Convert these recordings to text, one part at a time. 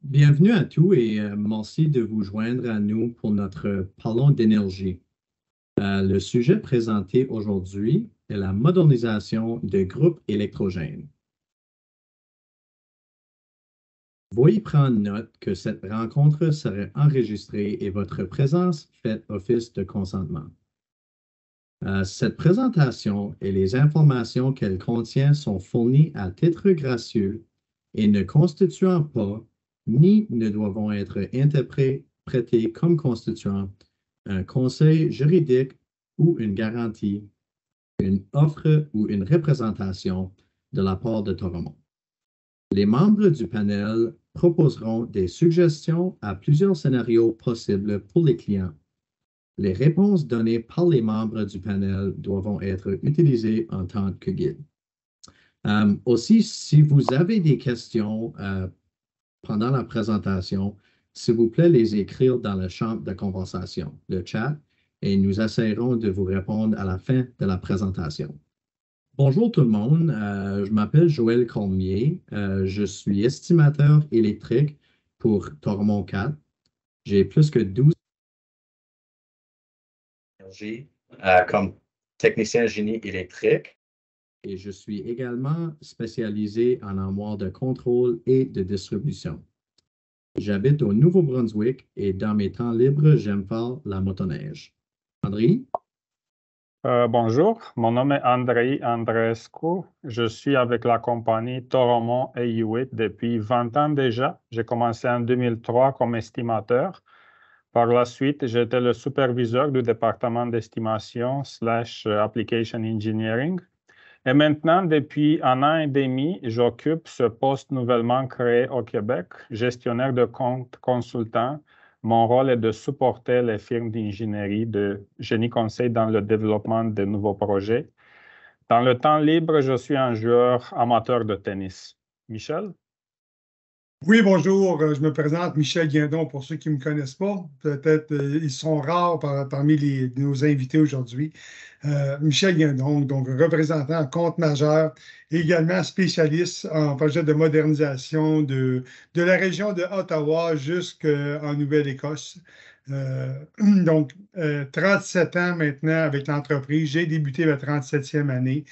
Bienvenue à tous et merci de vous joindre à nous pour notre Parlons d'énergie. Le sujet présenté aujourd'hui est la modernisation de groupes électrogènes. Veuillez prendre note que cette rencontre serait enregistrée et votre présence fait office de consentement. Cette présentation et les informations qu'elle contient sont fournies à titre gracieux et ne constituant pas ni ne doivent être interprétées comme constituant un conseil juridique ou une garantie, une offre ou une représentation de la part de Toromont. Les membres du panel proposeront des suggestions à plusieurs scénarios possibles pour les clients. Les réponses données par les membres du panel doivent être utilisées en tant que guide. Aussi, si vous avez des questions pendant la présentation, s'il vous plaît, les écrire dans le champ de conversation, le chat, et nous essaierons de vous répondre à la fin de la présentation. Bonjour tout le monde, je m'appelle Joël Cormier, je suis estimateur électrique pour Toromont 4. J'ai plus que 12 énergie comme technicien génie électrique et je suis également spécialisé en armoire de contrôle et de distribution. J'habite au Nouveau-Brunswick et dans mes temps libres, j'aime faire la motoneige. André? Bonjour, mon nom est Andrei Andreescu. Je suis avec la compagnie Toromont et Hewitt depuis 20 ans déjà. J'ai commencé en 2003 comme estimateur. Par la suite, j'étais le superviseur du département d'estimation / application engineering. Et maintenant, depuis un an et demi, j'occupe ce poste nouvellement créé au Québec, gestionnaire de compte consultant. Mon rôle est de supporter les firmes d'ingénierie de génie conseil dans le développement de nouveaux projets. Dans le temps libre, je suis un joueur amateur de tennis. Michel? Oui, bonjour, je me présente Michel Guindon pour ceux qui ne me connaissent pas. Peut-être ils sont rares parmi nos invités aujourd'hui. Michel Guindon, donc représentant en compte majeur, également spécialiste en projet de modernisation de la région de Ottawa jusqu'en Nouvelle-Écosse. Donc, 37 ans maintenant avec l'entreprise. J'ai débuté ma 37e année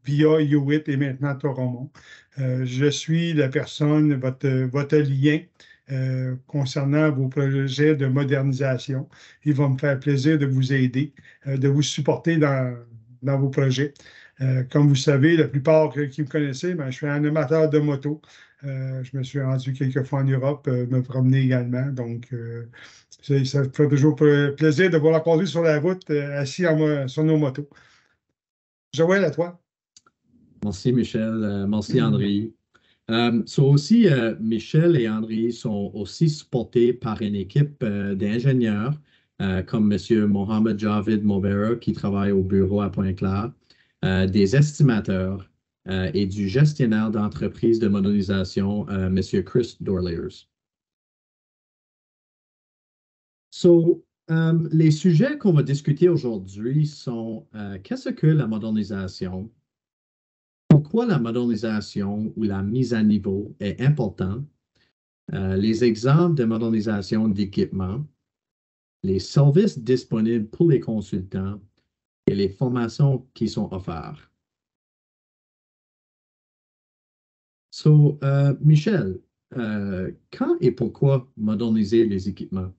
via Hewitt et maintenant Toromont. Je suis la personne, votre lien concernant vos projets de modernisation. Il va me faire plaisir de vous aider, de vous supporter dans vos projets. Comme vous savez, la plupart qui me connaissez, je suis un amateur de moto. Je me suis rendu quelques fois en Europe, me promener également. Donc, ça fait toujours plaisir de vous rencontrer sur la route, assis sur nos motos. Joël, à toi. Merci Michel, merci André. Aussi, Michel et André sont aussi supportés par une équipe d'ingénieurs comme M. Mohamed Javid Movera qui travaille au bureau à Pointe-Claire, des estimateurs et du gestionnaire d'entreprise de modernisation, M. Chris Dorliers. Les sujets qu'on va discuter aujourd'hui sont qu'est-ce que la modernisation? Pourquoi la modernisation ou la mise à niveau est importante? Les exemples de modernisation d'équipement, les services disponibles pour les consultants et les formations qui sont offertes. Michel, quand et pourquoi moderniser les équipements?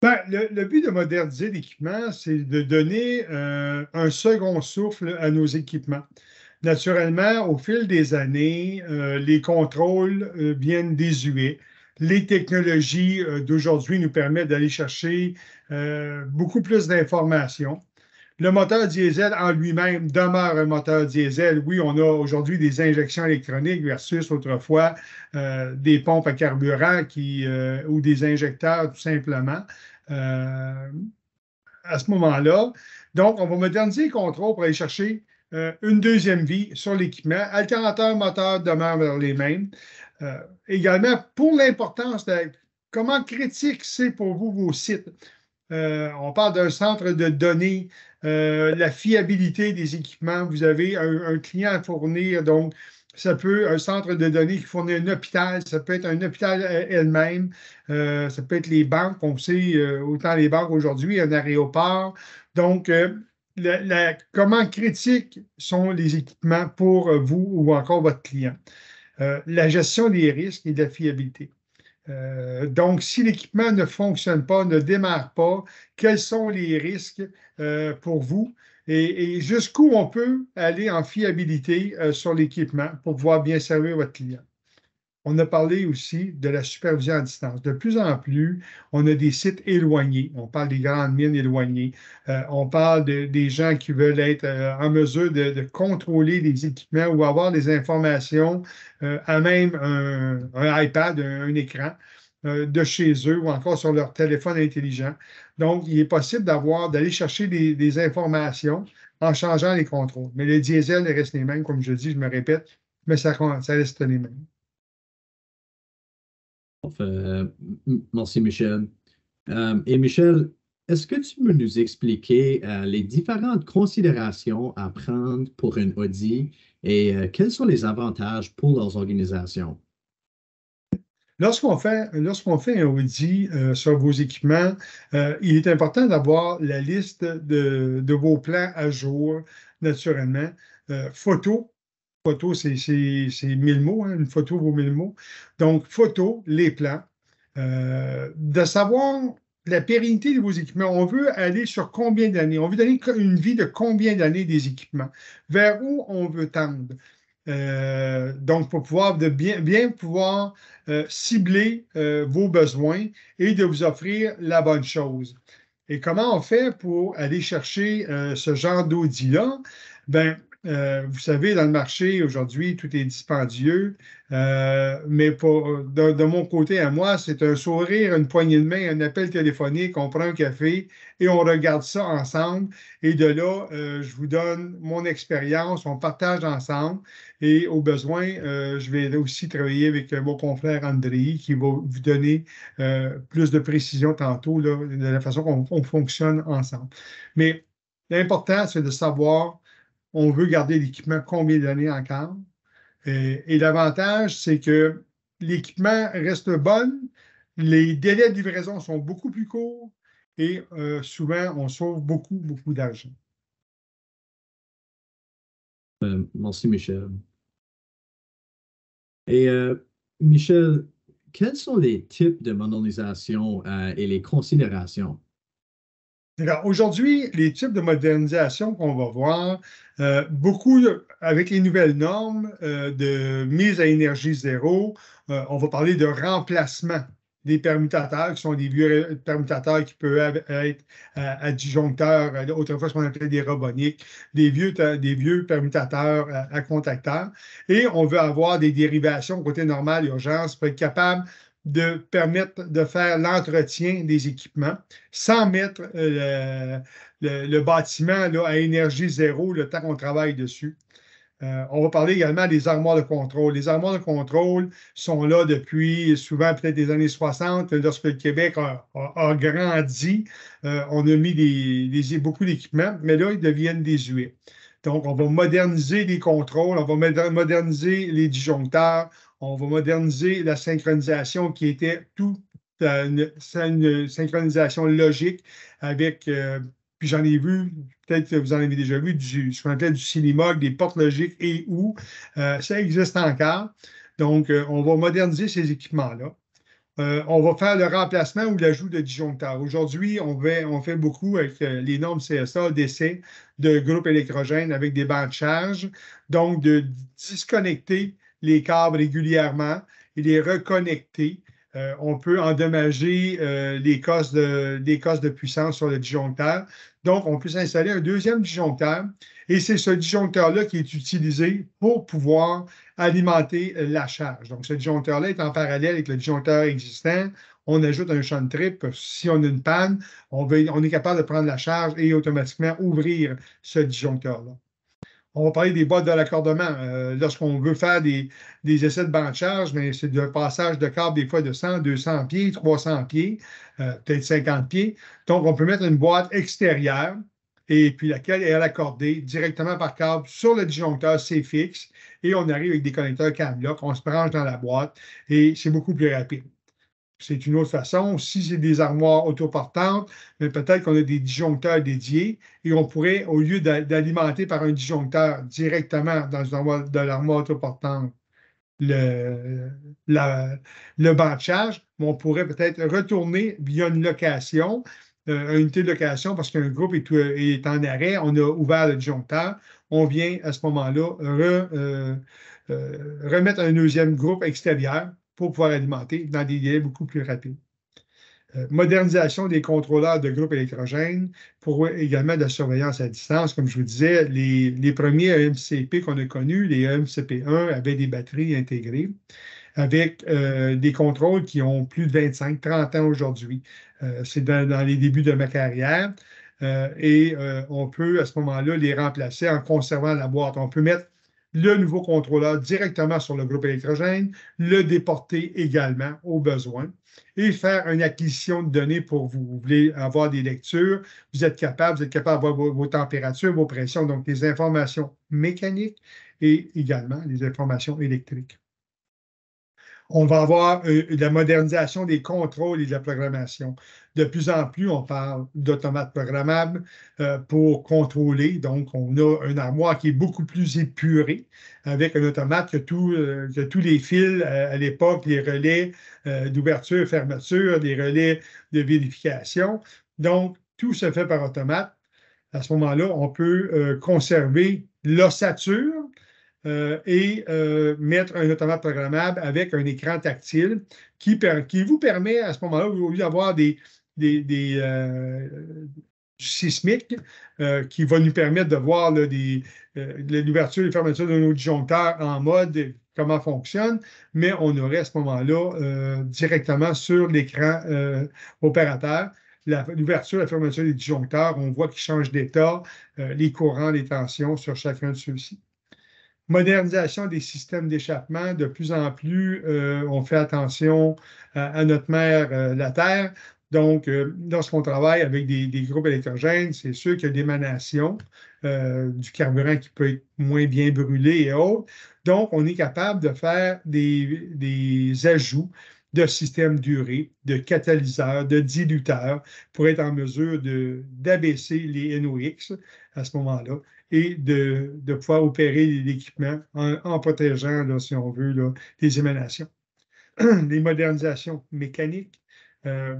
Le but de moderniser l'équipement, c'est de donner un second souffle à nos équipements. Naturellement, au fil des années, les contrôles viennent désuets. Les technologies d'aujourd'hui nous permettent d'aller chercher beaucoup plus d'informations. Le moteur diesel en lui-même demeure un moteur diesel. Oui, on a aujourd'hui des injections électroniques versus autrefois des pompes à carburant ou des injecteurs tout simplement. À ce moment-là. Donc, on va moderniser les contrôles pour aller chercher une deuxième vie sur l'équipement. Alternateur, moteur demeurent les mêmes. Également, pour l'importance de comment critique c'est pour vous vos sites. On parle d'un centre de données, la fiabilité des équipements. Vous avez un client à fournir, donc ça peut être un centre de données qui fournit un hôpital, ça peut être un hôpital elle-même, ça peut être les banques, on sait, autant les banques aujourd'hui, un aéroport. Donc, comment critiques sont les équipements pour vous ou encore votre client? La gestion des risques et de la fiabilité. Donc, si l'équipement ne fonctionne pas, ne démarre pas, quels sont les risques pour vous et jusqu'où on peut aller en fiabilité sur l'équipement pour pouvoir bien servir votre client? On a parlé aussi de la supervision à distance. De plus en plus, on a des sites éloignés. On parle des grandes mines éloignées. On parle des gens qui veulent être en mesure de contrôler les équipements ou avoir des informations à même un iPad, un écran de chez eux ou encore sur leur téléphone intelligent. Donc, il est possible d'aller chercher des informations en changeant les contrôles. Mais les diesels restent les mêmes, comme je dis, je me répète, mais ça reste les mêmes. Merci, Michel. Et Michel, est-ce que tu peux nous expliquer les différentes considérations à prendre pour un audit et quels sont les avantages pour leurs organisations? Lorsqu'on fait un audit sur vos équipements, il est important d'avoir la liste de vos plans à jour, naturellement. Photo, c'est 1000 mots, hein, une photo vaut 1000 mots. Donc, photo, les plans. De savoir la pérennité de vos équipements. On veut aller sur combien d'années? On veut donner une vie de combien d'années des équipements? Vers où on veut tendre? Donc, pour pouvoir bien pouvoir cibler vos besoins et de vous offrir la bonne chose. Et comment on fait pour aller chercher ce genre d'audit-là? Ben, vous savez, dans le marché aujourd'hui, tout est dispendieux, mais de mon côté à moi, c'est un sourire, une poignée de main, un appel téléphonique, on prend un café et on regarde ça ensemble. Et de là, je vous donne mon expérience, on partage ensemble et au besoin, je vais aussi travailler avec mon confrère André qui va vous donner plus de précision tantôt là, de la façon qu'on fonctionne ensemble. Mais l'important, c'est de savoir on veut garder l'équipement combien d'années encore. Et l'avantage, c'est que l'équipement reste bon, les délais de livraison sont beaucoup plus courts et souvent, on sauve beaucoup, beaucoup d'argent. Merci, Michel. Et Michel, quels sont les types de modernisation et les considérations? Aujourd'hui, les types de modernisation qu'on va voir, beaucoup avec les nouvelles normes de mise à énergie zéro, on va parler de remplacement des permutateurs, qui sont des vieux permutateurs qui peuvent être à disjoncteurs, autrefois ce qu'on appelait des roboniques, des vieux permutateurs à contacteurs. Et on veut avoir des dérivations côté normal, urgence, pour être capable de permettre de faire l'entretien des équipements sans mettre le bâtiment là, à énergie zéro le temps qu'on travaille dessus. On va parler également des armoires de contrôle. Les armoires de contrôle sont là depuis souvent peut-être des années 60, lorsque le Québec a grandi. On a mis beaucoup d'équipements, mais là, ils deviennent désuets. Donc, on va moderniser les contrôles, on va moderniser les disjoncteurs, on va moderniser la synchronisation qui était une synchronisation logique avec, puis j'en ai vu, peut-être que vous en avez déjà vu, ce qu'on appelle du CINIMOG, des portes logiques et où ça existe encore. Donc, on va moderniser ces équipements-là. On va faire le remplacement ou l'ajout de disjoncteurs. Aujourd'hui, on fait beaucoup avec les normes CSA d'essai de groupes électrogènes avec des bancs de charge. Donc, de disconnecter les câbles régulièrement et les reconnecter. On peut endommager les cosses de puissance sur le disjoncteur. Donc, on peut s'installer un deuxième disjoncteur et c'est ce disjoncteur-là qui est utilisé pour pouvoir alimenter la charge. Donc, ce disjoncteur-là est en parallèle avec le disjoncteur existant. On ajoute un shunt trip. Si on a une panne, on est capable de prendre la charge et automatiquement ouvrir ce disjoncteur-là. On va parler des boîtes de raccordement. Lorsqu'on veut faire des essais de banc de charge, mais c'est un passage de câble des fois de 100, 200 pieds, 300 pieds, peut-être 50 pieds. Donc, on peut mettre une boîte extérieure et puis laquelle est accordée directement par câble sur le disjoncteur C-Fix et on arrive avec des connecteurs Camlock, on se branche dans la boîte et c'est beaucoup plus rapide. C'est une autre façon. Si c'est des armoires autoportantes, mais peut-être qu'on a des disjoncteurs dédiés et on pourrait, au lieu d'alimenter par un disjoncteur directement dans l'armoire autoportante le banc de charge, on pourrait peut-être retourner via une location, une unité de location, parce qu'un groupe est en arrêt, on a ouvert le disjoncteur, on vient à ce moment-là remettre un deuxième groupe extérieur pour pouvoir alimenter dans des délais beaucoup plus rapides. Modernisation des contrôleurs de groupe électrogène pour également de la surveillance à distance. Comme je vous disais, les premiers EMCP qu'on a connus, les EMCP1, avaient des batteries intégrées avec des contrôles qui ont plus de 25-30 ans aujourd'hui. C'est dans les débuts de ma carrière et on peut à ce moment-là les remplacer en conservant la boîte. On peut mettre le nouveau contrôleur directement sur le groupe électrogène, le déporter également au besoin et faire une acquisition de données pour vous. Vous voulez avoir des lectures, vous êtes capable d'avoir vos températures, vos pressions, donc des informations mécaniques et également les informations électriques. On va avoir la modernisation des contrôles et de la programmation. De plus en plus, on parle d'automates programmables pour contrôler. Donc, on a une armoire qui est beaucoup plus épurée avec un automate que tous les fils à l'époque, les relais d'ouverture, fermeture, des relais de vérification. Donc, tout se fait par automate. À ce moment-là, on peut conserver l'ossature et mettre un automate programmable avec un écran tactile qui vous permet à ce moment-là, au lieu d'avoir du sismique qui va nous permettre de voir l'ouverture et la fermeture de nos disjoncteurs en mode comment fonctionne, mais on aurait à ce moment-là directement sur l'écran opérateur l'ouverture et la fermeture des disjoncteurs. On voit qu'ils changent d'état, les courants, les tensions sur chacun de ceux-ci. Modernisation des systèmes d'échappement. De plus en plus, on fait attention à notre mère, la Terre. Donc, lorsqu'on travaille avec des groupes électrogènes, c'est sûr qu'il y a l'émanation du carburant qui peut être moins bien brûlé et autres. Donc, on est capable de faire des ajouts de systèmes d'urée, de catalyseurs, de diluteurs pour être en mesure d'abaisser les NOx à ce moment-là et de pouvoir opérer l'équipement en protégeant, là, si on veut, là, les émanations. Les modernisations mécaniques.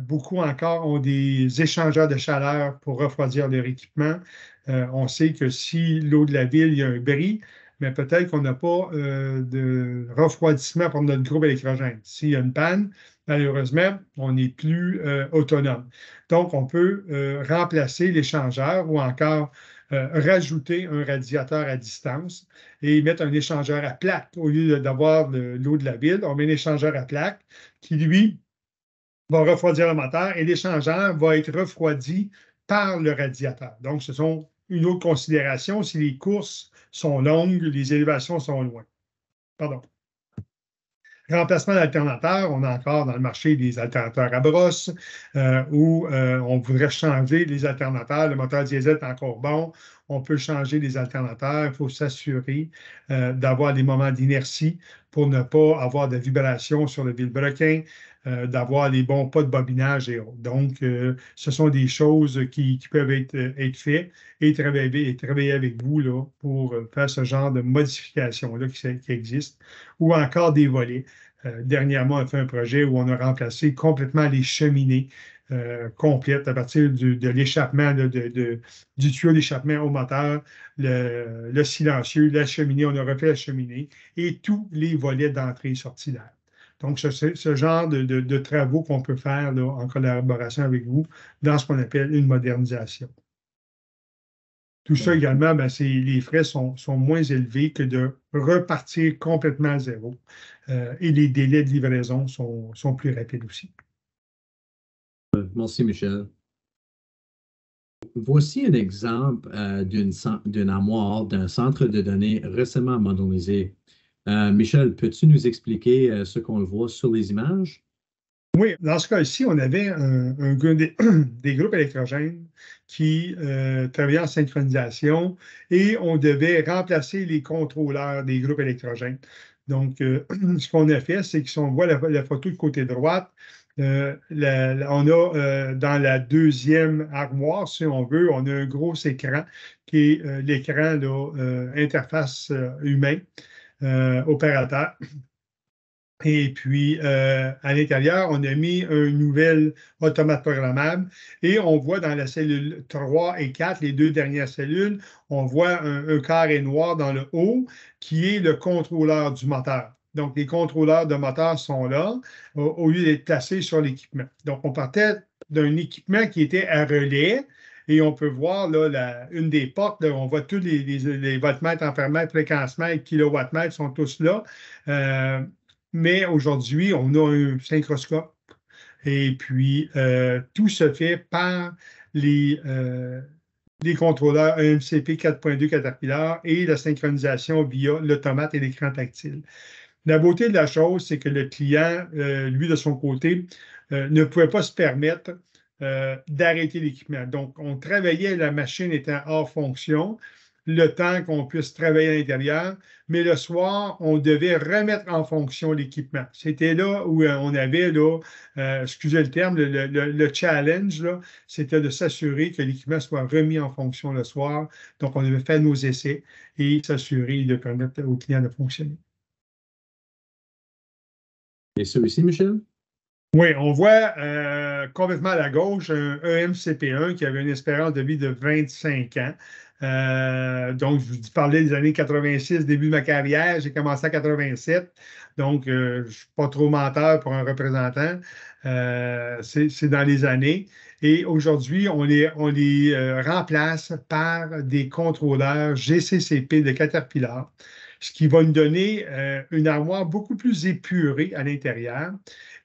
Beaucoup encore ont des échangeurs de chaleur pour refroidir leur équipement. On sait que si l'eau de la ville, il y a un bris, mais peut-être qu'on n'a pas de refroidissement pour notre groupe électrogène. S'il y a une panne, malheureusement, on n'est plus autonome. Donc, on peut remplacer l'échangeur ou encore rajouter un radiateur à distance et mettre un échangeur à plaque. Au lieu d'avoir l'eau de la ville, on met un échangeur à plaque qui, lui, va refroidir le moteur et l'échangeur va être refroidi par le radiateur. Donc, ce sont une autre considération si les courses sont longues, les élévations sont loin. Pardon. Remplacement d'alternateurs, on a encore dans le marché des alternateurs à brosse où on voudrait changer les alternateurs. Le moteur diesel est encore bon. On peut changer les alternateurs. Il faut s'assurer d'avoir des moments d'inertie pour ne pas avoir de vibration sur le vilebrequin, d'avoir les bons pas de bobinage et autres. Donc, ce sont des choses qui peuvent être faites et travailler avec vous là, pour faire ce genre de modifications-là qui existent, ou encore des volets. Dernièrement, on a fait un projet où on a remplacé complètement les cheminées complètes à partir de l'échappement, du tuyau d'échappement au moteur, le silencieux, la cheminée, on a refait la cheminée et tous les volets d'entrée et sortie d'air. Donc, c'est ce genre de travaux qu'on peut faire là, en collaboration avec vous dans ce qu'on appelle une modernisation. Tout ça également, ben, les frais sont moins élevés que de repartir complètement à zéro. Et les délais de livraison sont plus rapides aussi. Merci, Michel. Voici un exemple d'une armoire d'un centre de données récemment modernisé. Michel, peux-tu nous expliquer ce qu'on voit sur les images? Oui, dans ce cas-ci, on avait des groupes électrogènes qui travaillaient en synchronisation et on devait remplacer les contrôleurs des groupes électrogènes. Donc, ce qu'on a fait, c'est que si on voit la photo de côté droite, on a dans la deuxième armoire, si on veut, on a un gros écran qui est l'écran interface humain opérateur. Et puis, à l'intérieur, on a mis un nouvel automate programmable et on voit dans la cellule 3 et 4, les deux dernières cellules, on voit un carré noir dans le haut qui est le contrôleur du moteur. Donc, les contrôleurs de moteur sont là au lieu d'être placés sur l'équipement. Donc, on partait d'un équipement qui était à relais. Et on peut voir là, une des portes, là, on voit tous les voltmètres, ampèremètres, fréquencemètres, kilowatmètres sont tous là. Mais aujourd'hui, on a un synchroscope et puis tout se fait par les contrôleurs EMCP 4.2 Caterpillar et la synchronisation via l'automate et l'écran tactile. La beauté de la chose, c'est que le client, lui, de son côté, ne pouvait pas se permettre d'arrêter l'équipement. Donc, on travaillait, la machine étant hors fonction, le temps qu'on puisse travailler à l'intérieur, mais le soir, on devait remettre en fonction l'équipement. C'était là où on avait, excusez le terme, le challenge, c'était de s'assurer que l'équipement soit remis en fonction le soir. Donc, on devait faire nos essais et s'assurer de permettre au client de fonctionner. Et celui-ci, Michel? Oui, on voit complètement à la gauche un EMCP1 qui avait une espérance de vie de 25 ans. Donc, je vous parlais des années 86, début de ma carrière. J'ai commencé en 87. Donc, je ne suis pas trop menteur pour un représentant. C'est dans les années. Et aujourd'hui, on les remplace par des contrôleurs GCCP de Caterpillar, ce qui va nous donner une armoire beaucoup plus épurée à l'intérieur.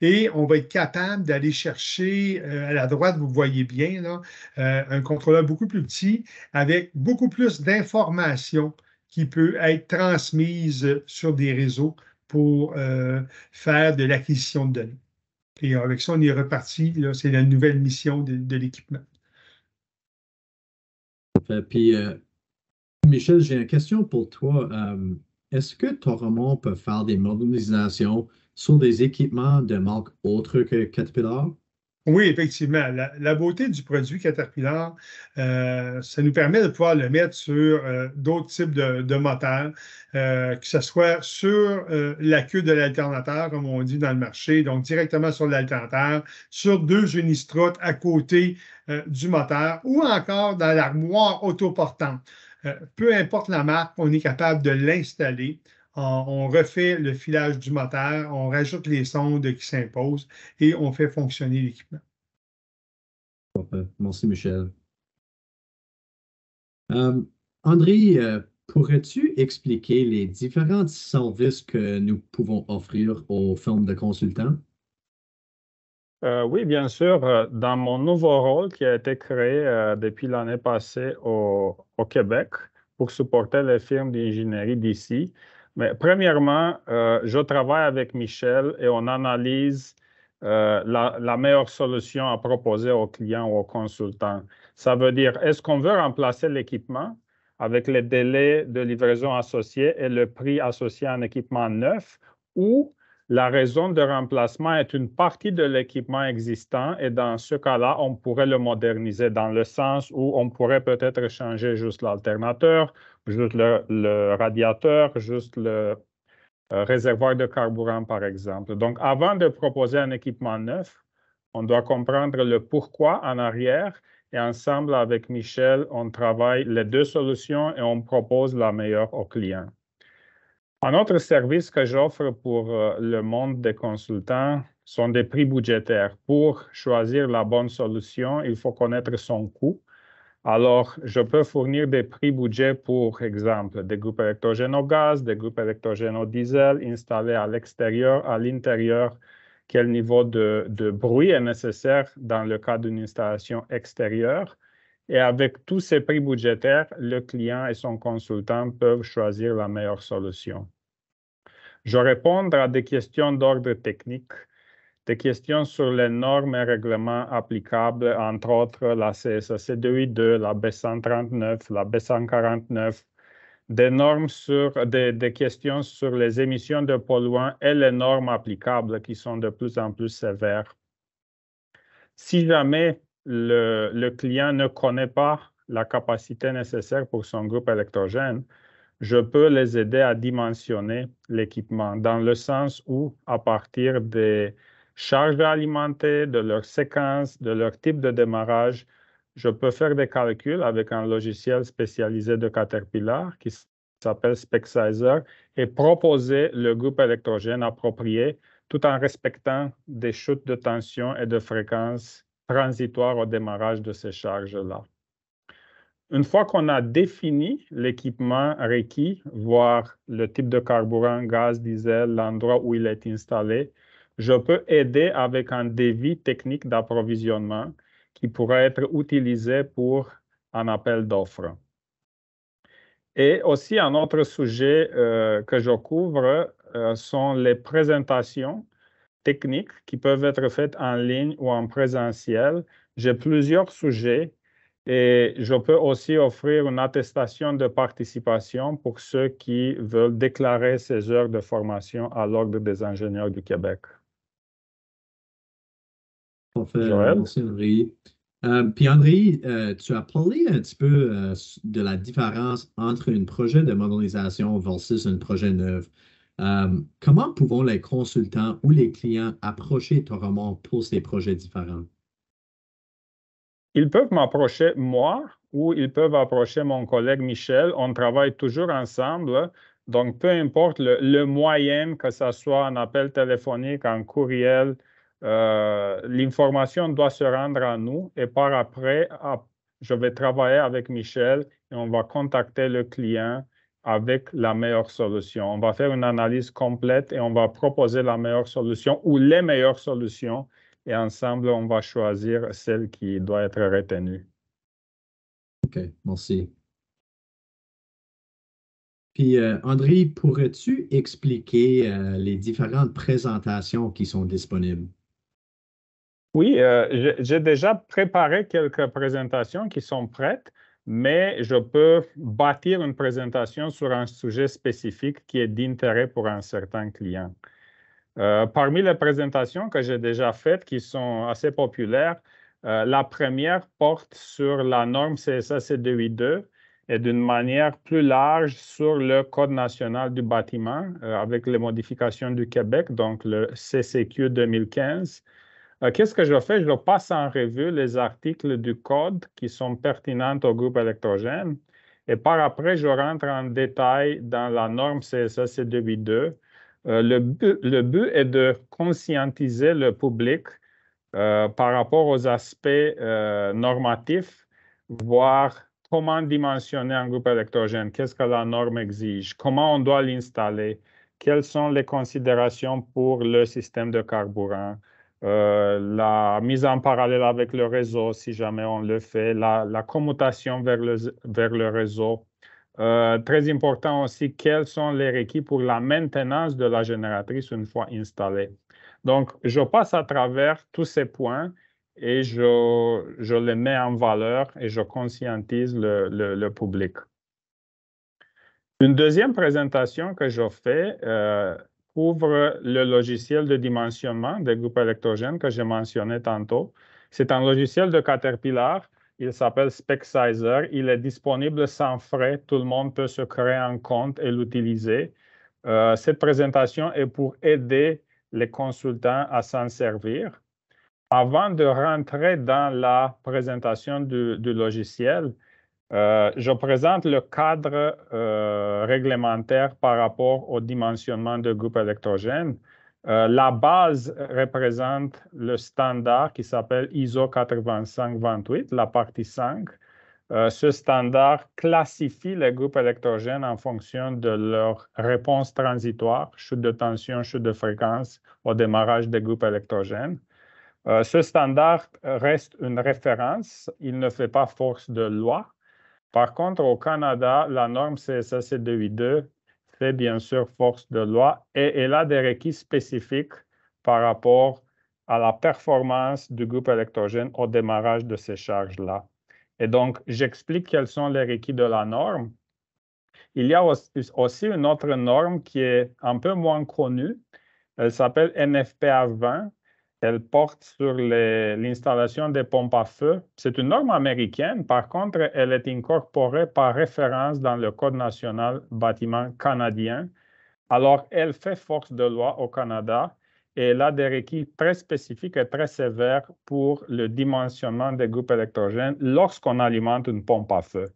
Et on va être capable d'aller chercher, à la droite, vous voyez bien, là, un contrôleur beaucoup plus petit avec beaucoup plus d'informations qui peut être transmise sur des réseaux pour faire de l'acquisition de données. Et avec ça, on est reparti. C'est la nouvelle mission de l'équipement. Puis, Michel, j'ai une question pour toi. Est-ce que Toromont peut faire des modernisations sur des équipements de marque autre que Caterpillar? Oui, effectivement. La beauté du produit Caterpillar, ça nous permet de pouvoir le mettre sur d'autres types de moteurs, que ce soit sur la queue de l'alternateur, comme on dit dans le marché, donc directement sur l'alternateur, sur deux unistrotes à côté du moteur ou encore dans l'armoire autoportante. Peu importe la marque, on est capable de l'installer. On refait le filage du moteur, on rajoute les sondes qui s'imposent et on fait fonctionner l'équipement. Parfait. Merci, Michel. André, pourrais-tu expliquer les différents services que nous pouvons offrir aux firmes de consultants? Oui, bien sûr. Dans mon nouveau rôle qui a été créé depuis l'année passée au Québec pour supporter les firmes d'ingénierie d'ici. Mais premièrement, je travaille avec Michel et on analyse la meilleure solution à proposer aux clients ou aux consultants. Ça veut dire, est-ce qu'on veut remplacer l'équipement avec les délais de livraison associés et le prix associé à un équipement neuf ou la raison de remplacement est une partie de l'équipement existant et dans ce cas-là, on pourrait le moderniser dans le sens où on pourrait peut-être changer juste l'alternateur, juste le radiateur, juste le réservoir de carburant, par exemple. Donc, avant de proposer un équipement neuf, on doit comprendre le pourquoi en arrière et ensemble avec Michel, on travaille les deux solutions et on propose la meilleure au client. Un autre service que j'offre pour le monde des consultants sont des prix budgétaires. Pour choisir la bonne solution, il faut connaître son coût. Alors, je peux fournir des prix budget pour exemple, des groupes électrogènes au gaz, des groupes électrogènes au diesel installés à l'extérieur, à l'intérieur, quel niveau de bruit est nécessaire dans le cas d'une installation extérieure. Et avec tous ces prix budgétaires, le client et son consultant peuvent choisir la meilleure solution. Je réponds à des questions d'ordre technique, des questions sur les normes et règlements applicables, entre autres la CSAC 282, la B139, la B149, des normes des questions sur les émissions de polluants et les normes applicables qui sont de plus en plus sévères. Si jamais le client ne connaît pas la capacité nécessaire pour son groupe électrogène, je peux les aider à dimensionner l'équipement dans le sens où, à partir des charges alimentées, de leur séquence, de leur type de démarrage, je peux faire des calculs avec un logiciel spécialisé de Caterpillar qui s'appelle SpecSizer et proposer le groupe électrogène approprié tout en respectant des chutes de tension et de fréquence transitoires au démarrage de ces charges-là. Une fois qu'on a défini l'équipement requis, voire le type de carburant, gaz, diesel, l'endroit où il est installé, je peux aider avec un devis technique d'approvisionnement qui pourrait être utilisé pour un appel d'offres. Et aussi, un autre sujet que je couvre sont les présentations techniques qui peuvent être faites en ligne ou en présentiel. J'ai plusieurs sujets. Et je peux aussi offrir une attestation de participation pour ceux qui veulent déclarer ces heures de formation à l'Ordre des ingénieurs du Québec. Parfait, merci André. Puis André, tu as parlé un petit peu de la différence entre un projet de modernisation versus un projet neuf. Comment pouvons les consultants ou les clients approcher Toromont pour ces projets différents? Ils peuvent m'approcher moi ou ils peuvent approcher mon collègue Michel. On travaille toujours ensemble. Donc, peu importe le moyen, que ce soit un appel téléphonique, un courriel, l'information doit se rendre à nous. Et par après, je vais travailler avec Michel et on va contacter le client avec la meilleure solution. On va faire une analyse complète et on va proposer la meilleure solution ou les meilleures solutions. Et ensemble, on va choisir celle qui doit être retenue. OK, merci. Puis, André, pourrais-tu expliquer les différentes présentations qui sont disponibles? Oui, j'ai déjà préparé quelques présentations qui sont prêtes, mais je peux bâtir une présentation sur un sujet spécifique qui est d'intérêt pour un certain client. Parmi les présentations que j'ai déjà faites, qui sont assez populaires, la première porte sur la norme CSA 282 et d'une manière plus large sur le Code national du bâtiment avec les modifications du Québec, donc le CCQ 2015. Qu'est-ce que je fais? Je passe en revue les articles du Code qui sont pertinents au groupe électrogène et par après, je rentre en détail dans la norme CSA 282. Le but est de conscientiser le public par rapport aux aspects normatifs, voir comment dimensionner un groupe électrogène, qu'est-ce que la norme exige, comment on doit l'installer, quelles sont les considérations pour le système de carburant, la mise en parallèle avec le réseau si jamais on le fait, la commutation vers le réseau. Très important aussi, quels sont les requis pour la maintenance de la génératrice une fois installée. Donc, je passe à travers tous ces points et je les mets en valeur et je conscientise le public. Une deuxième présentation que je fais couvre le logiciel de dimensionnement des groupes électrogènes que j'ai mentionné tantôt. C'est un logiciel de Caterpillar. Il s'appelle SpecSizer. Il est disponible sans frais. Tout le monde peut se créer un compte et l'utiliser. Cette présentation est pour aider les consultants à s'en servir. Avant de rentrer dans la présentation du logiciel, je présente le cadre réglementaire par rapport au dimensionnement de groupes électrogènes. La base représente le standard qui s'appelle ISO 8528, la partie 5. Ce standard classifie les groupes électrogènes en fonction de leur réponse transitoire, chute de tension, chute de fréquence au démarrage des groupes électrogènes. Ce standard reste une référence, il ne fait pas force de loi. Par contre, au Canada, la norme CSA 282 fait bien sûr force de loi et elle a des requis spécifiques par rapport à la performance du groupe électrogène au démarrage de ces charges-là. Et donc, j'explique quels sont les requis de la norme. Il y a aussi une autre norme qui est un peu moins connue. Elle s'appelle NFPA 20. Elle porte sur l'installation des pompes à feu. C'est une norme américaine. Par contre, elle est incorporée par référence dans le Code national bâtiment canadien. Alors, elle fait force de loi au Canada et elle a des requis très spécifiques et très sévères pour le dimensionnement des groupes électrogènes lorsqu'on alimente une pompe à feu.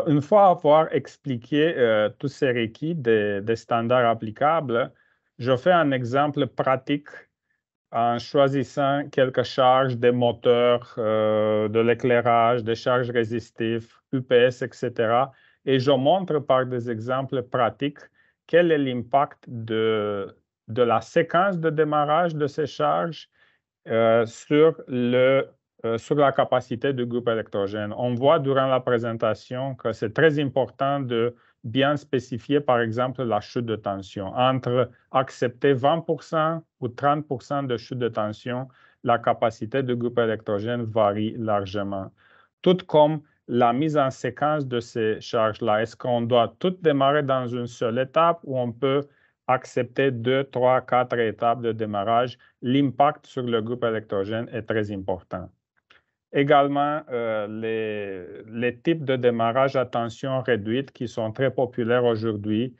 Une fois avoir expliqué tous ces requis des standards applicables, je fais un exemple pratique en choisissant quelques charges des moteurs, de l'éclairage, des charges résistives, UPS, etc. Et je montre par des exemples pratiques quel est l'impact de la séquence de démarrage de ces charges sur la capacité du groupe électrogène. On voit durant la présentation que c'est très important de bien spécifier, par exemple, la chute de tension. Entre accepter 20% ou 30% de chute de tension, la capacité du groupe électrogène varie largement. Tout comme la mise en séquence de ces charges-là. Est-ce qu'on doit tout démarrer dans une seule étape ou on peut accepter 2, 3, 4 étapes de démarrage? L'impact sur le groupe électrogène est très important. Également, les types de démarrage à tension réduite qui sont très populaires aujourd'hui.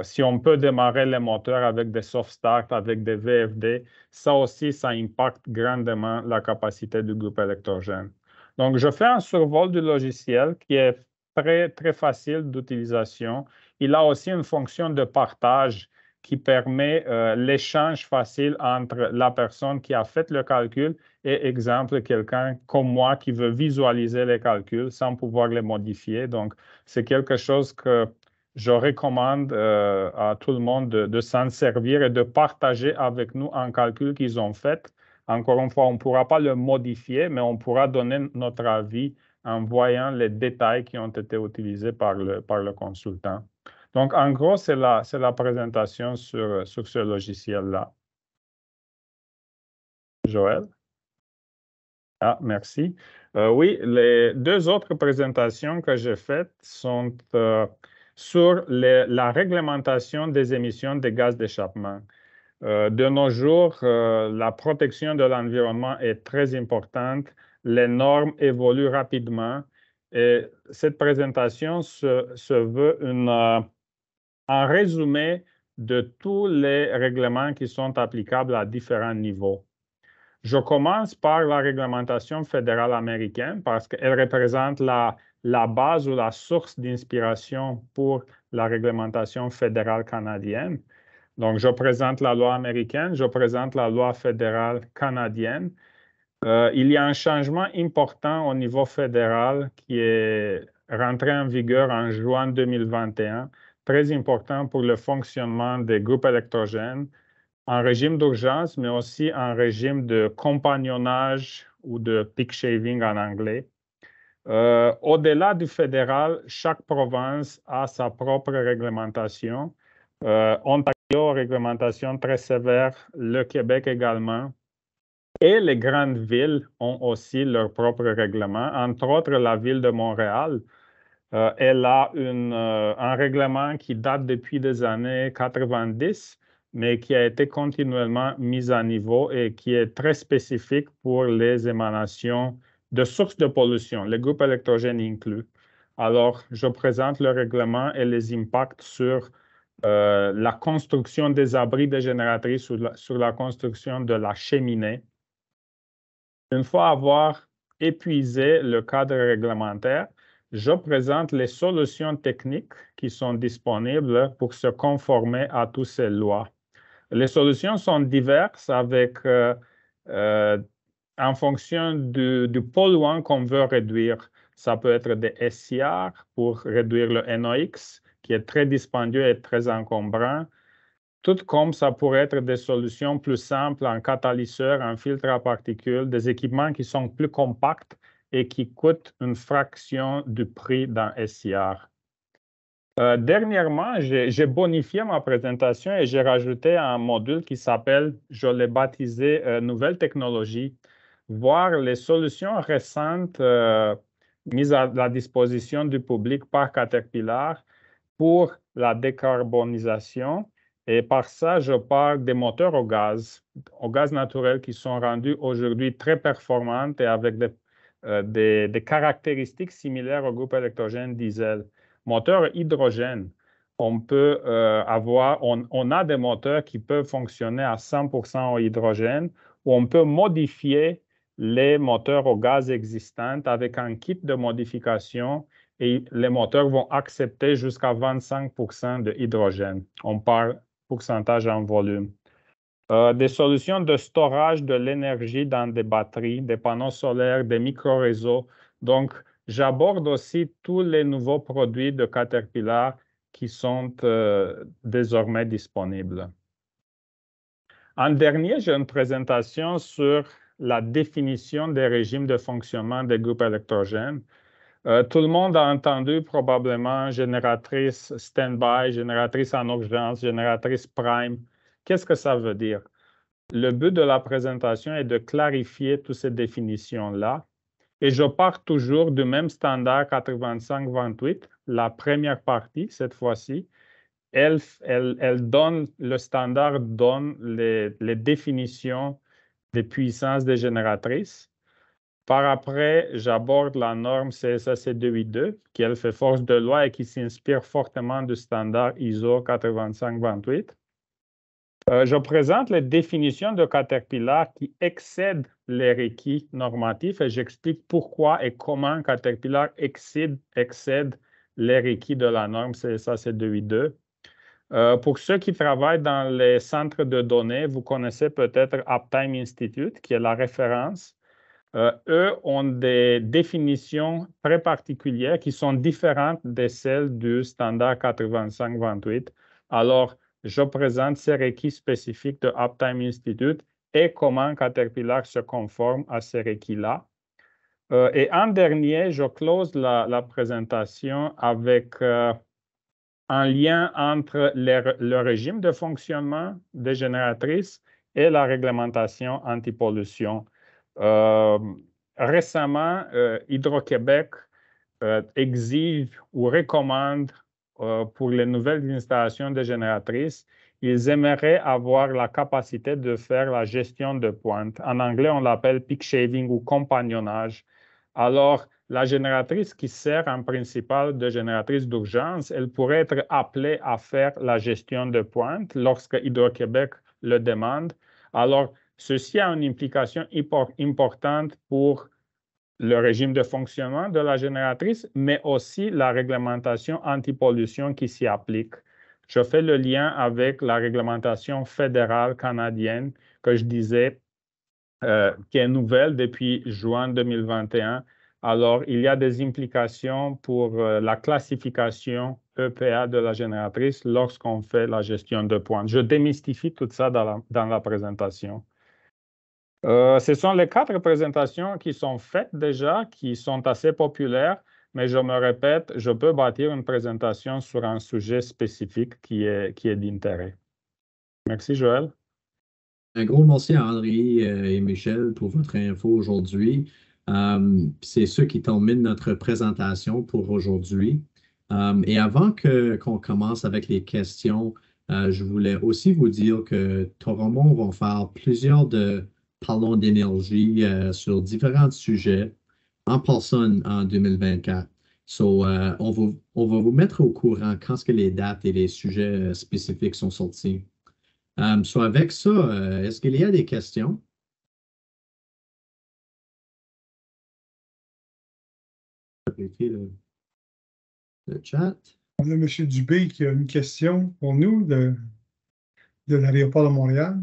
Si on peut démarrer les moteurs avec des soft start, avec des VFD, ça aussi, ça impacte grandement la capacité du groupe électrogène. Donc, je fais un survol du logiciel qui est très, très facile d'utilisation. Il a aussi une fonction de partage qui permet l'échange facile entre la personne qui a fait le calcul et, exemple, quelqu'un comme moi qui veut visualiser les calculs sans pouvoir les modifier. Donc, c'est quelque chose que je recommande à tout le monde de s'en servir et de partager avec nous un calcul qu'ils ont fait. Encore une fois, on ne pourra pas le modifier, mais on pourra donner notre avis en voyant les détails qui ont été utilisés par le consultant. Donc, en gros, c'est la présentation sur ce logiciel-là. Joël? Ah, merci. Oui, les deux autres présentations que j'ai faites sont sur la réglementation des émissions de gaz d'échappement. De nos jours, la protection de l'environnement est très importante. Les normes évoluent rapidement et cette présentation se veut un résumé de tous les règlements qui sont applicables à différents niveaux. Je commence par la réglementation fédérale américaine parce qu'elle représente la base ou la source d'inspiration pour la réglementation fédérale canadienne. Donc, je présente la loi américaine, je présente la loi fédérale canadienne. Il y a un changement important au niveau fédéral qui est rentré en vigueur en juin 2021, très important pour le fonctionnement des groupes électrogènes en régime d'urgence, mais aussi en régime de compagnonnage ou de peak shaving en anglais. Au-delà du fédéral, chaque province a sa propre réglementation. Ontario, réglementation très sévère, le Québec également. Et les grandes villes ont aussi leur propre règlement, entre autres la ville de Montréal. Elle a un règlement qui date depuis des années 90, mais qui a été continuellement mis à niveau et qui est très spécifique pour les émanations de sources de pollution, les groupes électrogènes inclus. Alors, je présente le règlement et les impacts sur la construction des abris de génératrices, sur la construction de la cheminée. Une fois avoir épuisé le cadre réglementaire, je présente les solutions techniques qui sont disponibles pour se conformer à toutes ces lois. Les solutions sont diverses en fonction du polluant qu'on veut réduire. Ça peut être des SCR pour réduire le NOx, qui est très dispendieux et très encombrant. Tout comme ça pourrait être des solutions plus simples en catalyseur, en filtre à particules, des équipements qui sont plus compacts et qui coûtent une fraction du prix d'un SCR. Dernièrement, j'ai bonifié ma présentation et j'ai rajouté un module qui s'appelle, je l'ai baptisé Nouvelles technologies, voir les solutions récentes mises à la disposition du public par Caterpillar pour la décarbonisation. Et par ça, je parle des moteurs au gaz naturel qui sont rendus aujourd'hui très performantes et avec des caractéristiques similaires au groupe électrogène diesel. Moteur hydrogène, on peut on a des moteurs qui peuvent fonctionner à 100% au hydrogène, ou on peut modifier les moteurs au gaz existants avec un kit de modification et les moteurs vont accepter jusqu'à 25% de hydrogène. On parle pourcentage en volume. Des solutions de storage de l'énergie dans des batteries, des panneaux solaires, des micro-réseaux. Donc, j'aborde aussi tous les nouveaux produits de Caterpillar qui sont désormais disponibles. En dernier, j'ai une présentation sur la définition des régimes de fonctionnement des groupes électrogènes. Tout le monde a entendu probablement génératrice stand-by, génératrice en urgence, génératrice prime. Qu'est-ce que ça veut dire? Le but de la présentation est de clarifier toutes ces définitions-là. Et je pars toujours du même standard 85-28, la première partie cette fois-ci. Le standard donne les définitions des puissances des génératrices. Par après, j'aborde la norme CSA 282, qui elle fait force de loi et qui s'inspire fortement du standard ISO 8528. Je présente les définitions de Caterpillar qui excèdent les requis normatifs et j'explique pourquoi et comment Caterpillar excède les requis de la norme CSA 282. Pour ceux qui travaillent dans les centres de données, vous connaissez peut-être Uptime Institute, qui est la référence. Eux ont des définitions très particulières qui sont différentes de celles du standard 85-28. Alors, je présente ces requis spécifiques de Uptime Institute et comment Caterpillar se conforme à ces requis-là. Et en dernier, je close la présentation avec un lien entre le régime de fonctionnement des génératrices et la réglementation anti-pollution. Récemment, Hydro-Québec exige ou recommande pour les nouvelles installations de génératrices, ils aimeraient avoir la capacité de faire la gestion de pointe. En anglais, on l'appelle peak shaving ou compagnonnage. Alors, la génératrice qui sert en principal de génératrice d'urgence, elle pourrait être appelée à faire la gestion de pointe lorsque Hydro-Québec le demande. Alors, ceci a une implication importante pour le régime de fonctionnement de la génératrice, mais aussi la réglementation anti-pollution qui s'y applique. Je fais le lien avec la réglementation fédérale canadienne que je disais, qui est nouvelle depuis juin 2021. Alors, il y a des implications pour la classification EPA de la génératrice lorsqu'on fait la gestion de pointe. Je démystifie tout ça dans la présentation. Ce sont les 4 présentations qui sont faites déjà, qui sont assez populaires, mais je me répète, je peux bâtir une présentation sur un sujet spécifique qui est d'intérêt. Merci, Joël. Un gros merci à Henri et Michel pour votre info aujourd'hui. C'est ce qui termine notre présentation pour aujourd'hui. Et avant qu'on commence avec les questions, je voulais aussi vous dire que Toromont va faire plusieurs parlons d'énergie sur différents sujets en personne en 2024. So, on va vous mettre au courant quand ce que les dates et les sujets spécifiques sont sortis. So avec ça, est-ce qu'il y a des questions? Le chat. On a M. Dubé qui a une question pour nous de l'aéroport de Montréal.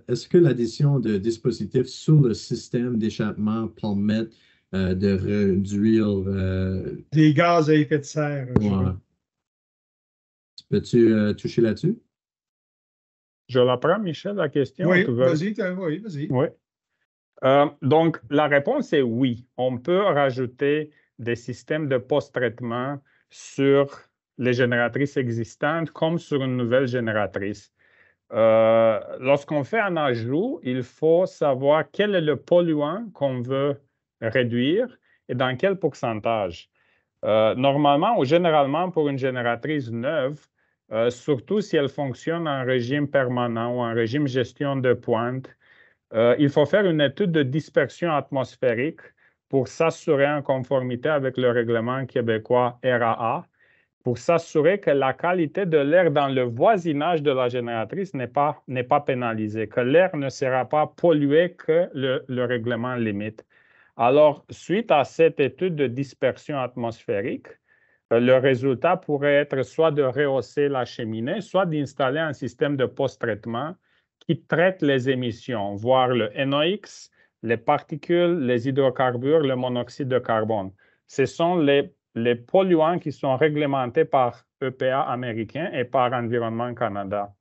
Est-ce que l'addition de dispositifs sur le système d'échappement permet de réduire des gaz à effet de serre? Ouais. Peux-tu toucher là-dessus? Je la prends, Michel, la question. Oui, vas-y. Oui. Oui. Donc, la réponse est oui. On peut rajouter des systèmes de post-traitement sur les génératrices existantes comme sur une nouvelle génératrice. Lorsqu'on fait un ajout, il faut savoir quel est le polluant qu'on veut réduire et dans quel pourcentage. Normalement ou généralement, pour une génératrice neuve, surtout si elle fonctionne en régime permanent ou en régime gestion de pointe, il faut faire une étude de dispersion atmosphérique pour s'assurer en conformité avec le règlement québécois RAA, pour s'assurer que la qualité de l'air dans le voisinage de la génératrice n'est pas pénalisée, que l'air ne sera pas pollué que le règlement limite. Alors, suite à cette étude de dispersion atmosphérique, le résultat pourrait être soit de rehausser la cheminée, soit d'installer un système de post-traitement qui traite les émissions, voire le NOx, les particules, les hydrocarbures, le monoxyde de carbone. Ce sont les polluants qui sont réglementés par EPA américain et par Environnement Canada.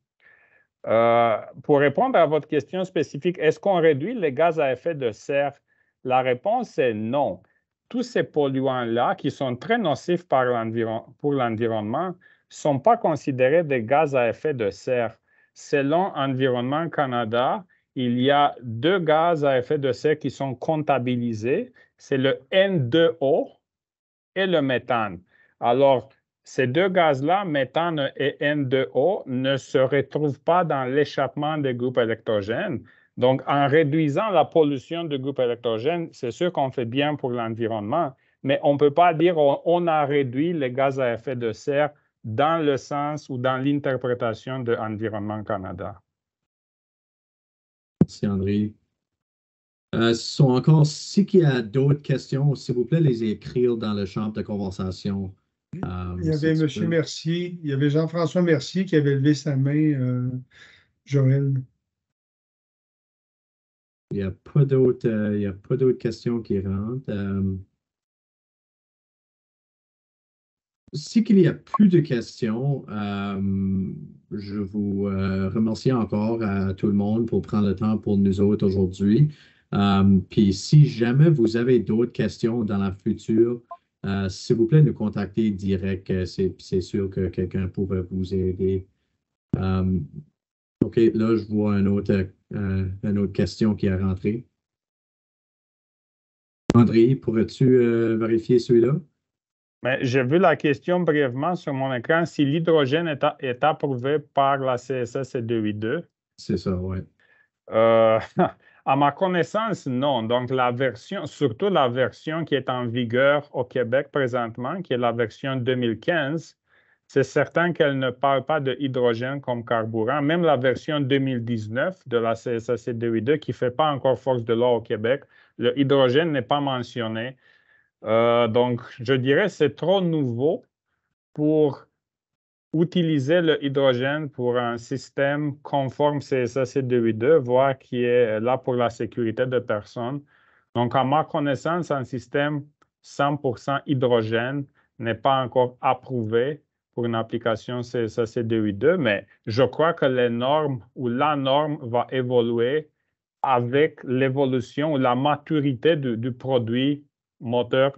Pour répondre à votre question spécifique, est-ce qu'on réduit les gaz à effet de serre? La réponse est non. Tous ces polluants-là, qui sont très nocifs pour l'environnement, ne sont pas considérés des gaz à effet de serre. Selon Environnement Canada, il y a 2 gaz à effet de serre qui sont comptabilisés. C'est le N2O et le méthane. Alors, ces 2 gaz-là, méthane et N2O, ne se retrouvent pas dans l'échappement des groupes électrogènes. Donc, en réduisant la pollution de groupes électrogènes, c'est sûr qu'on fait bien pour l'environnement, mais on ne peut pas dire qu'on a réduit les gaz à effet de serre dans le sens ou dans l'interprétation de Environnement Canada. Merci, André. S'il y a d'autres questions, s'il vous plaît, les écrire dans le champ de conversation. Il y avait M. Mercier, il y avait Jean-François Mercier qui avait levé sa main, Joël. Il n'y a pas d'autres questions qui rentrent. S'il n'y a plus de questions, je vous remercie encore à tout le monde pour prendre le temps pour nous autres aujourd'hui. Puis si jamais vous avez d'autres questions dans la future, s'il vous plaît, nous contacter direct. C'est sûr que quelqu'un pourrait vous aider. OK, là, je vois une autre question qui est rentrée. André, pourrais-tu vérifier celui-là? Mais j'ai vu la question brièvement sur mon écran. Si l'hydrogène est approuvé par la CSS et 282. C'est ça, oui. À ma connaissance, non. Donc, surtout la version qui est en vigueur au Québec présentement, qui est la version 2015, c'est certain qu'elle ne parle pas de hydrogène comme carburant. Même la version 2019 de la CSSC 282, qui ne fait pas encore force de loi au Québec, le hydrogène n'est pas mentionné. Donc, je dirais que c'est trop nouveau pour utiliser le hydrogène pour un système conforme CSSC 282, voire qui est là pour la sécurité de personnes. Donc, à ma connaissance, un système 100% hydrogène n'est pas encore approuvé pour une application CSSC 282, mais je crois que les normes ou la norme va évoluer avec l'évolution ou la maturité du produit moteur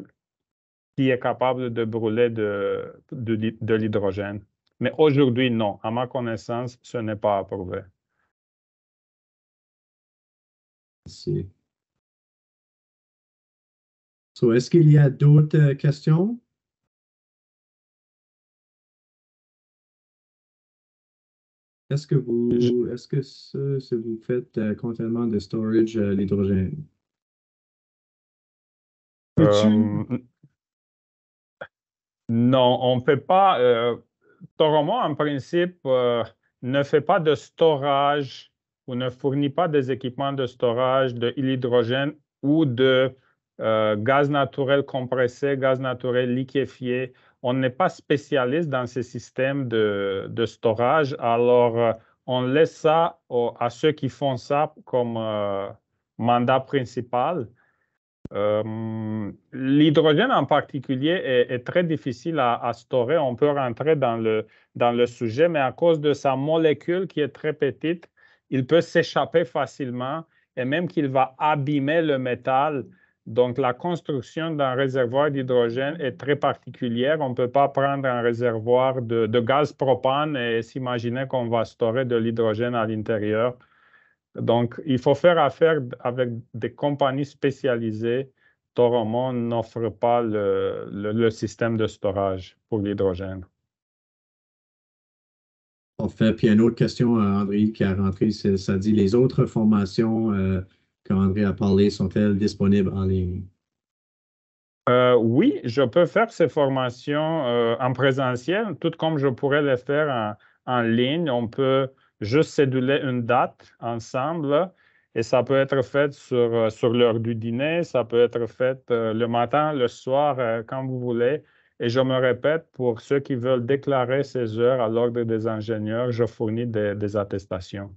qui est capable de brûler de l'hydrogène. Mais aujourd'hui, non. À ma connaissance, ce n'est pas approuvé. Merci. Est-ce qu'il y a d'autres questions? Est-ce que vous faites continuellement de storage l'hydrogène? Non, on ne peut pas. Toromont, en principe, ne fait pas de storage ou ne fournit pas des équipements de storage de l'hydrogène ou de gaz naturel compressé, gaz naturel liquéfié. On n'est pas spécialiste dans ces systèmes de storage. Alors, on laisse ça à ceux qui font ça comme mandat principal. L'hydrogène en particulier est très difficile à storer. On peut rentrer dans le sujet, mais à cause de sa molécule qui est très petite, il peut s'échapper facilement et même qu'il va abîmer le métal. Donc, la construction d'un réservoir d'hydrogène est très particulière. On ne peut pas prendre un réservoir de gaz propane et s'imaginer qu'on va stocker de l'hydrogène à l'intérieur. Donc, il faut faire affaire avec des compagnies spécialisées. Toromont n'offre pas le système de storage pour l'hydrogène. Parfait. Puis une autre question, André, qui a rentré, ça dit les autres formations qu'André a parlé sont-elles disponibles en ligne? Oui, je peux faire ces formations en présentiel, tout comme je pourrais les faire en ligne. On peut juste céduler une date ensemble et ça peut être fait sur l'heure du dîner, ça peut être fait le matin, le soir, quand vous voulez. Et je me répète, pour ceux qui veulent déclarer ces heures à l'Ordre des ingénieurs, je fournis des attestations.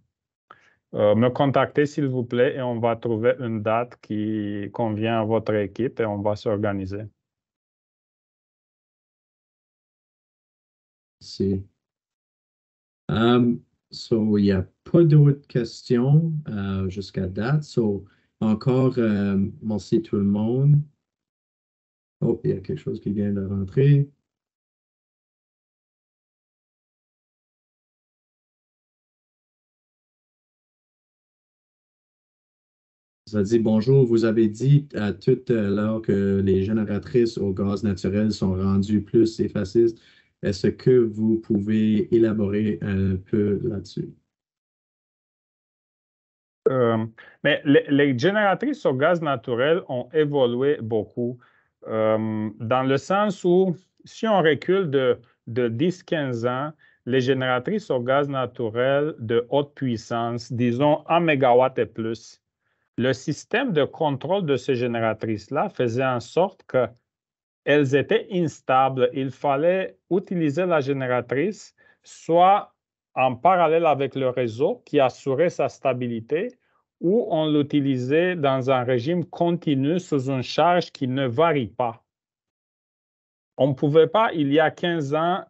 Me contacter, s'il vous plaît, et on va trouver une date qui convient à votre équipe et on va s'organiser. Merci. So, il n'y a pas d'autres questions jusqu'à date. So, encore, merci tout le monde. Oh, il y a quelque chose qui vient de rentrer. Ça dit bonjour, vous avez dit à tout l'heure que les génératrices au gaz naturel sont rendues plus efficaces. Est-ce que vous pouvez élaborer un peu là-dessus? Mais les génératrices au gaz naturel ont évolué beaucoup dans le sens où, si on recule de 10-15 ans, les génératrices au gaz naturel de haute puissance, disons 1 MW et plus, le système de contrôle de ces génératrices-là faisait en sorte qu'elles étaient instables. Il fallait utiliser la génératrice soit en parallèle avec le réseau qui assurait sa stabilité, ou on l'utilisait dans un régime continu sous une charge qui ne varie pas. On ne pouvait pas, il y a 15 ans,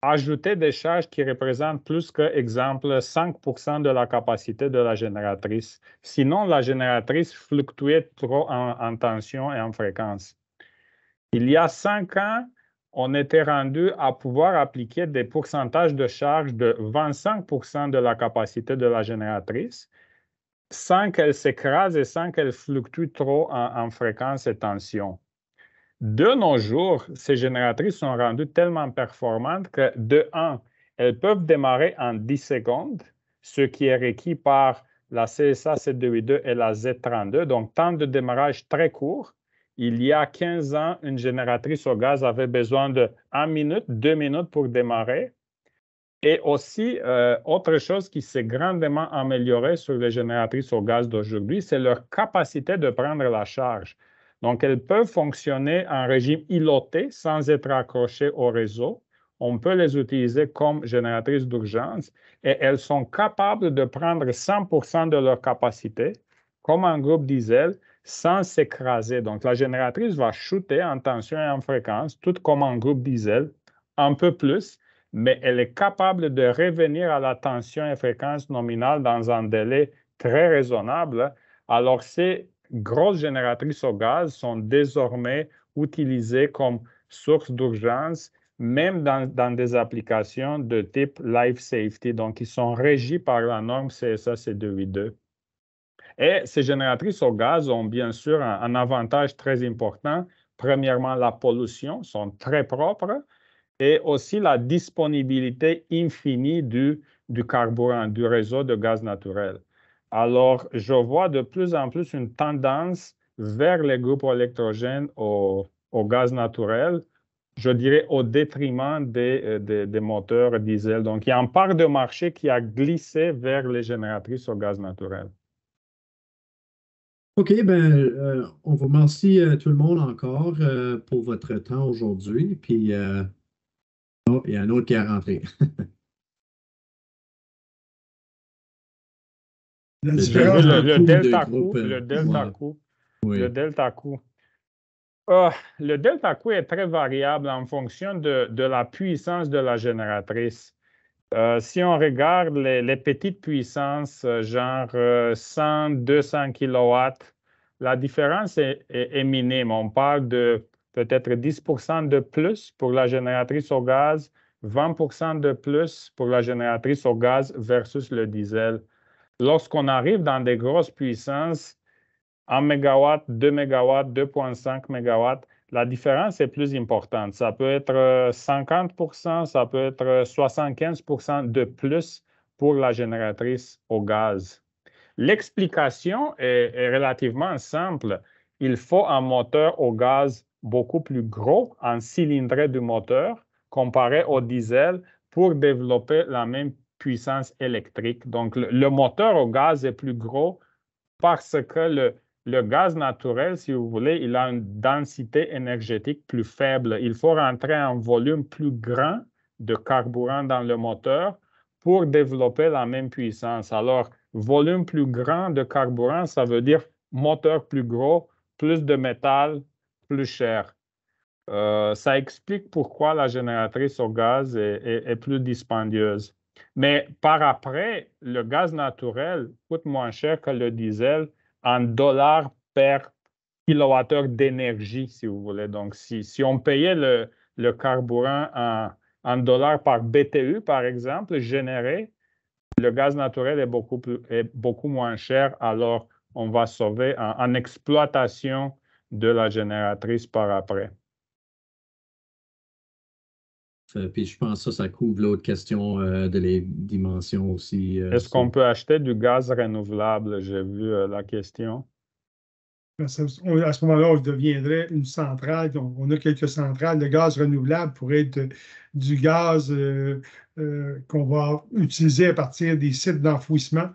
ajouter des charges qui représentent plus que, exemple, 5% de la capacité de la génératrice. Sinon, la génératrice fluctuait trop en tension et en fréquence. Il y a 5 ans, on était rendu à pouvoir appliquer des pourcentages de charge de 25% de la capacité de la génératrice sans qu'elle s'écrase et sans qu'elle fluctue trop en fréquence et tension. De nos jours, ces génératrices sont rendues tellement performantes que, de 1, elles peuvent démarrer en 10 secondes, ce qui est requis par la CSA C282 et la Z32, donc temps de démarrage très court. Il y a 15 ans, une génératrice au gaz avait besoin de 1 minute, 2 minutes pour démarrer. Et aussi, autre chose qui s'est grandement améliorée sur les génératrices au gaz d'aujourd'hui, c'est leur capacité de prendre la charge. Donc, elles peuvent fonctionner en régime îloté sans être accrochées au réseau. On peut les utiliser comme génératrices d'urgence et elles sont capables de prendre 100% de leur capacité, comme un groupe diesel, sans s'écraser. Donc, la génératrice va shooter en tension et en fréquence, tout comme un groupe diesel, un peu plus, mais elle est capable de revenir à la tension et fréquence nominale dans un délai très raisonnable. Alors, ces grosses génératrices au gaz sont désormais utilisées comme source d'urgence, même dans des applications de type Life Safety. Donc, ils sont régis par la norme CSA C282. Et ces génératrices au gaz ont bien sûr un avantage très important. Premièrement, la pollution, sont très propres, et aussi la disponibilité infinie du carburant, du réseau de gaz naturel. Alors, je vois de plus en plus une tendance vers les groupes électrogènes au gaz naturel, je dirais au détriment des moteurs diesel. Donc, il y a une part de marché qui a glissé vers les génératrices au gaz naturel. OK, ben, on vous remercie tout le monde encore pour votre temps aujourd'hui. Puis, oh, il y a un autre qui est rentré. La Le différence delta Le Q de delta Q, groupe. le delta Ouais, Q, oui. le delta Q. Le delta Q est très variable en fonction de la puissance de la génératrice. Si on regarde les petites puissances, genre 100, 200 kilowatts, la différence est minime. On parle de peut-être 10% de plus pour la génératrice au gaz, 20% de plus pour la génératrice au gaz versus le diesel. Lorsqu'on arrive dans des grosses puissances, 1 MW, 2 MW, 2,5 MW, la différence est plus importante. Ça peut être 50%, ça peut être 75% de plus pour la génératrice au gaz. L'explication est relativement simple. Il faut un moteur au gaz beaucoup plus gros, un cylindrée du moteur, comparé au diesel, pour développer la même puissance électrique. Donc, le moteur au gaz est plus gros parce que le gaz naturel, si vous voulez, il a une densité énergétique plus faible. Il faut rentrer un volume plus grand de carburant dans le moteur pour développer la même puissance. Alors, volume plus grand de carburant, ça veut dire moteur plus gros, plus de métal, plus cher. Ça explique pourquoi la génératrice au gaz est plus dispendieuse. Mais par après, le gaz naturel coûte moins cher que le diesel en dollars per kilowattheure d'énergie, si vous voulez. Donc, si on payait le carburant en dollars par BTU, par exemple, généré, le gaz naturel est beaucoup moins cher, alors on va sauver en exploitation de la génératrice par après. Puis je pense que ça couvre l'autre question de les dimensions aussi. Est-ce qu'on peut acheter du gaz renouvelable? J'ai vu la question. À ce moment-là, on deviendrait une centrale. On a quelques centrales. Le gaz renouvelable pourrait être du gaz qu'on va utiliser à partir des sites d'enfouissement.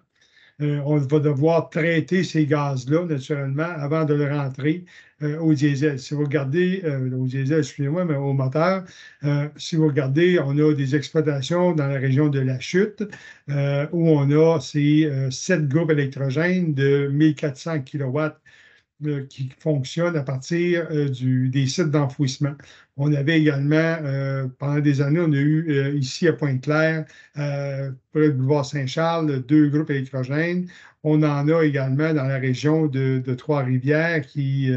On va devoir traiter ces gaz-là, naturellement, avant de le rentrer au diesel. Si vous regardez, au diesel, excusez-moi, mais au moteur, si vous regardez, on a des exploitations dans la région de la Chute où on a ces 7 groupes électrogènes de 1400 kW qui fonctionnent à partir des sites d'enfouissement. On avait également, pendant des années, on a eu ici à Pointe-Claire, près du boulevard Saint-Charles, 2 groupes électrogènes. On en a également dans la région de Trois-Rivières qui,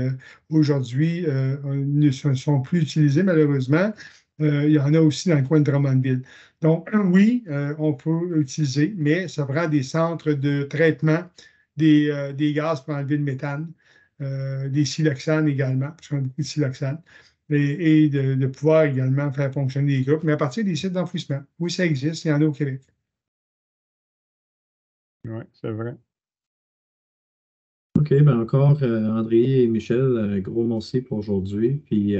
aujourd'hui, ne sont plus utilisés malheureusement. Il y en a aussi dans le coin de Drummondville. Donc, oui, on peut utiliser, mais ça prend des centres de traitement des gaz pour enlever le méthane. Des siloxanes également, parce qu'on a beaucoup de siloxanes, et de pouvoir également faire fonctionner les groupes, mais à partir des sites d'enfouissement. Oui, ça existe, il y en a au Québec. Oui, c'est vrai. OK, bien encore, André et Michel, gros merci pour aujourd'hui. Puis,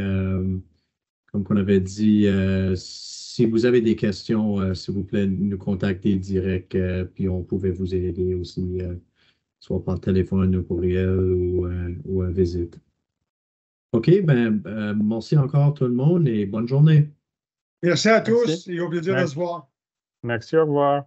comme on avait dit, si vous avez des questions, s'il vous plaît, nous contactez direct, puis on pouvait vous aider aussi, soit par téléphone ou courriel ou à visite. OK, ben, merci encore tout le monde et bonne journée. Merci à tous et au plaisir de se voir. Merci, au revoir.